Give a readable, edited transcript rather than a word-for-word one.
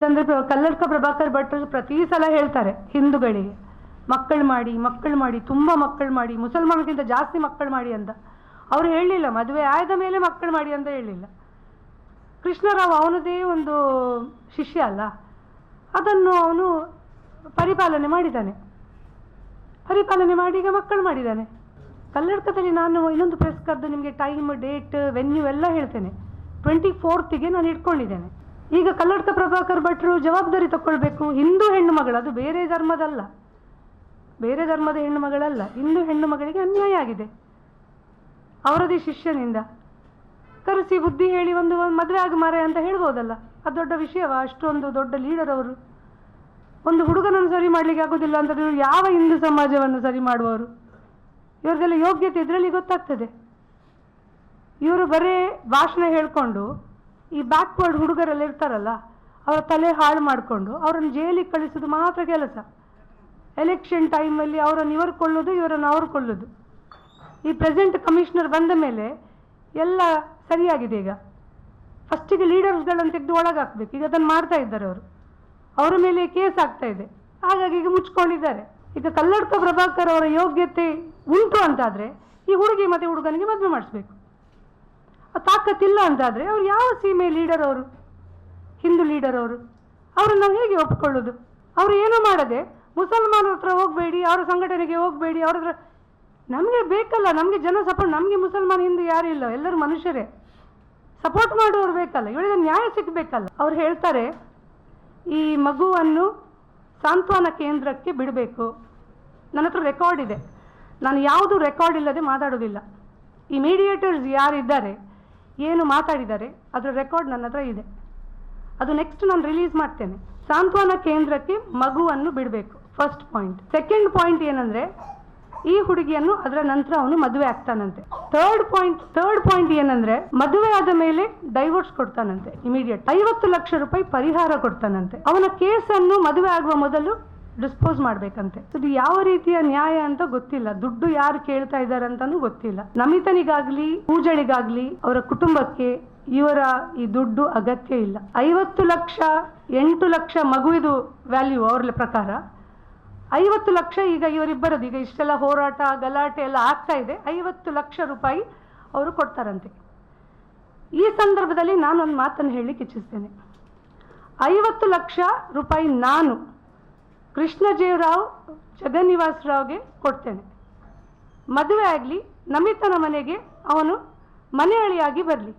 ಅಂದ್ರೆ ಕಲ್ಲಡ್ಕ ಪ್ರಭಾಕರ್ ಭಟ್ರು ಪ್ರತಿ ಸಲ ಹೇಳ್ತಾರೆ ಹಿಂದೂಗಳಿಗೆ ಮಕ್ಕಳು ಮಾಡಿ ತುಂಬ ಮಕ್ಕಳು ಮಾಡಿ, ಮುಸಲ್ಮಾನರಿಗಿಂತ ಜಾಸ್ತಿ ಮಕ್ಕಳು ಮಾಡಿ ಅಂತ. ಅವ್ರು ಹೇಳಲಿಲ್ಲ ಮದುವೆ ಆದ ಮೇಲೆ ಮಕ್ಕಳು ಮಾಡಿ ಅಂತ ಹೇಳಲಿಲ್ಲ. ಕೃಷ್ಣರಾವ್ ಅವನದೇ ಒಂದು ಶಿಷ್ಯ ಅಲ್ಲ, ಅದನ್ನು ಅವನು ಪರಿಪಾಲನೆ ಮಾಡಿ ಈಗ ಮಕ್ಕಳು ಮಾಡಿದ್ದಾನೆ. ಕಲ್ಲಡ್ಕದಲ್ಲಿ ನಾನು ಇನ್ನೊಂದು ಪ್ರೆಸ್ ಕರೆದು ನಿಮಗೆ ಟೈಮ್, ಡೇಟ್, ವೆನ್ಯೂ ಎಲ್ಲ ಹೇಳ್ತೇನೆ. 24th ನಾನು ಇಟ್ಕೊಂಡಿದ್ದೇನೆ. ಈಗ ಕಲ್ಲಡ್ಕ ಪ್ರಭಾಕರ್ ಭಟ್ರು ಜವಾಬ್ದಾರಿ ತಗೊಳ್ಬೇಕು. ಹಿಂದೂ ಹೆಣ್ಣು ಮಗಳು, ಅದು ಬೇರೆ ಧರ್ಮದ ಹೆಣ್ಣು ಮಗಳಲ್ಲ, ಹಿಂದೂ ಹೆಣ್ಣು ಮಗಳಿಗೆ ಅನ್ಯಾಯ ಆಗಿದೆ. ಅವರದೇ ಶಿಷ್ಯನಿಂದ ಕರೆಸಿ ಬುದ್ಧಿ ಹೇಳಿ ಒಂದು ಮದುವೆ ಆಗಿ ಮಾರೆ ಅಂತ ಹೇಳ್ಬೋದಲ್ಲ. ಅದು ದೊಡ್ಡ ವಿಷಯವಾ? ಅಷ್ಟೊಂದು ದೊಡ್ಡ ಲೀಡರ್ ಅವರು. ಒಂದು ಹುಡುಗನನ್ನು ಸರಿ ಮಾಡಲಿಕ್ಕೆ ಆಗೋದಿಲ್ಲ ಅಂತಂದ್ರೆ ಯಾವ ಹಿಂದೂ ಸಮಾಜವನ್ನು ಸರಿ ಮಾಡುವವರು? ಇವ್ರಿಗೆಲ್ಲ ಯೋಗ್ಯತೆ ಇದರಲ್ಲಿ ಗೊತ್ತಾಗ್ತದೆ. ಇವರು ಬರೇ ಭಾಷಣ ಹೇಳ್ಕೊಂಡು ಈ ಬ್ಯಾಕ್ವರ್ಡ್ ಹುಡುಗರೆಲ್ಲ ಇರ್ತಾರಲ್ಲ, ಅವರ ತಲೆ ಹಾಳು ಮಾಡಿಕೊಂಡು ಅವರನ್ನು ಜೈಲಿಗೆ ಕಳಿಸೋದು ಮಾತ್ರ ಕೆಲಸ. ಎಲೆಕ್ಷನ್ ಟೈಮಲ್ಲಿ ಅವರನ್ನು ಇವರು ಕೊಳ್ಳೋದು, ಇವರನ್ನು ಅವರು ಕೊಳ್ಳೋದು. ಈ ಪ್ರೆಸೆಂಟ್ ಕಮಿಷನರ್ ಬಂದ ಮೇಲೆ ಎಲ್ಲ ಸರಿಯಾಗಿದೆ. ಈಗ ಫಸ್ಟಿಗೆ ಲೀಡರ್ಸ್ಗಳನ್ನು ತೆಗೆದು ಒಳಗಾಕ್ಬೇಕು. ಈಗ ಅದನ್ನು ಮಾಡ್ತಾ ಇದ್ದಾರೆ ಅವರು. ಅವರ ಮೇಲೆ ಕೇಸ್ ಆಗ್ತಾ ಇದೆ. ಹಾಗಾಗಿ ಈಗ ಮುಚ್ಕೊಂಡಿದ್ದಾರೆ. ಈಗ ಕಲ್ಲಡ್ಕ ಪ್ರಭಾಕರ್ ಅವರ ಯೋಗ್ಯತೆ ಉಂಟು ಅಂತಾದರೆ ಈ ಹುಡುಗಿ ಮತ್ತು ಹುಡುಗನಿಗೆ ಮದುವೆ ಮಾಡಿಸ್ಬೇಕು. ತಾಕತ್ತಿಲ್ಲ ಅಂತಾದರೆ ಅವ್ರು ಯಾವ ಸೀಮೆ ಲೀಡರ್ ಅವರು? ಹಿಂದೂ ಲೀಡರ್ ಅವರು. ಅವ್ರನ್ನ ನಾವು ಹೇಗೆ ಒಪ್ಕೊಳ್ಳೋದು? ಅವರು ಏನೂ ಮಾಡದೆ ಮುಸಲ್ಮಾನರ ಹತ್ರ ಹೋಗಬೇಡಿ, ಅವರ ಸಂಘಟನೆಗೆ ಹೋಗಬೇಡಿ, ಅವ್ರ ಹತ್ರ ನಮಗೆ ಬೇಕಲ್ಲ, ನಮಗೆ ಜನ ಸಪೋರ್ಟ್. ನಮಗೆ ಮುಸಲ್ಮಾನ ಹಿಂದೂ ಯಾರೂ ಇಲ್ಲ, ಎಲ್ಲರೂ ಮನುಷ್ಯರೇ. ಸಪೋರ್ಟ್ ಮಾಡೋರು ಬೇಕಲ್ಲ, ಇವಳಿಗೆ ನ್ಯಾಯ ಸಿಗಬೇಕಲ್ಲ. ಅವ್ರು ಹೇಳ್ತಾರೆ ಈ ಮಗುವನ್ನು ಸಾಂತ್ವನ ಕೇಂದ್ರಕ್ಕೆ ಬಿಡಬೇಕು. ನನ್ನ ಹತ್ರ ರೆಕಾರ್ಡ್ ಇದೆ, ನಾನು ಯಾವುದು ರೆಕಾರ್ಡ್ ಇಲ್ಲದೆ ಮಾತಾಡೋದಿಲ್ಲ. ಈ ಮೀಡಿಯೇಟರ್ಸ್ ಯಾರಿದ್ದಾರೆ, ಏನು ಮಾತಾಡಿದ್ದಾರೆ, ಅದರ ರೆಕಾರ್ಡ್ ನನ್ನ ಹತ್ರ ಇದೆ. ಅದು ನೆಕ್ಸ್ಟ್ ನಾನು ರಿಲೀಸ್ ಮಾಡ್ತೇನೆ. ಸಾಂತ್ವನ ಕೇಂದ್ರಕ್ಕೆ ಮಗುವನ್ನು ಬಿಡಬೇಕು, ಫಸ್ಟ್ ಪಾಯಿಂಟ್. ಸೆಕೆಂಡ್ ಪಾಯಿಂಟ್ ಏನಂದರೆ ಈ ಹುಡುಗಿಯನ್ನು ಅದರ ನಂತರ ಅವನು ಮದುವೆ ಆಗ್ತಾನಂತೆ. ಥರ್ಡ್ ಪಾಯಿಂಟ್ ಏನಂದ್ರೆ ಮದುವೆ ಆದ ಮೇಲೆ ಡೈವೋರ್ಸ್ ಕೊಡ್ತಾನಂತೆ ಇಮಿಡಿಯೇಟ್. 50 ಲಕ್ಷ ರೂಪಾಯಿ ಪರಿಹಾರ ಕೊಡ್ತಾನಂತೆ. ಅವನ ಕೇಸನ್ನು ಮದುವೆ ಆಗುವ ಮೊದಲು ಡಿಸ್ಪೋಸ್ ಮಾಡ್ಬೇಕಂತೆ. ಇದು ಯಾವ ರೀತಿಯ ನ್ಯಾಯ ಅಂತ ಗೊತ್ತಿಲ್ಲ. ದುಡ್ಡು ಯಾರು ಕೇಳ್ತಾ ಇದ್ದಾರೆ ಅಂತಾನೂ ಗೊತ್ತಿಲ್ಲ. ನಮಿತನಿಗಾಗ್ಲಿ ಪೂಜಳಿಗಾಗ್ಲಿ ಅವರ ಕುಟುಂಬಕ್ಕೆ ಇವರ ಈ ದುಡ್ಡು ಅಗತ್ಯ ಇಲ್ಲ. 50 ಲಕ್ಷ 8 ಲಕ್ಷ ಮಗುವಿದು ವ್ಯಾಲ್ಯೂ ಅವ್ರ ಪ್ರಕಾರ. 50 ಲಕ್ಷ ಈಗ ಇವರಿಬ್ಬರದು, ಈಗ ಇಷ್ಟೆಲ್ಲ ಹೋರಾಟ ಗಲಾಟೆ ಎಲ್ಲ ಆಗ್ತಾ ಇದೆ, 50 ಲಕ್ಷ ರೂಪಾಯಿ ಅವರು ಕೊಡ್ತಾರಂತೆ. ಈ ಸಂದರ್ಭದಲ್ಲಿ ನಾನೊಂದು ಮಾತನ್ನು ಹೇಳಲಿಕ್ಕೆ ಇಚ್ಛಿಸ್ತೇನೆ. 50 ಲಕ್ಷ ರೂಪಾಯಿ ನಾನು ಕೃಷ್ಣಜೀವರಾವ್ ಜಗನ್ನಿವಾಸ್ ರಾವ್ಗೆ ಕೊಡ್ತೇನೆ. ಮದುವೆ ಆಗಲಿ, ನಮಿತನ ಮನೆಗೆ ಅವನು ಮನೆಯಳಿಯಾಗಿ ಬರಲಿ.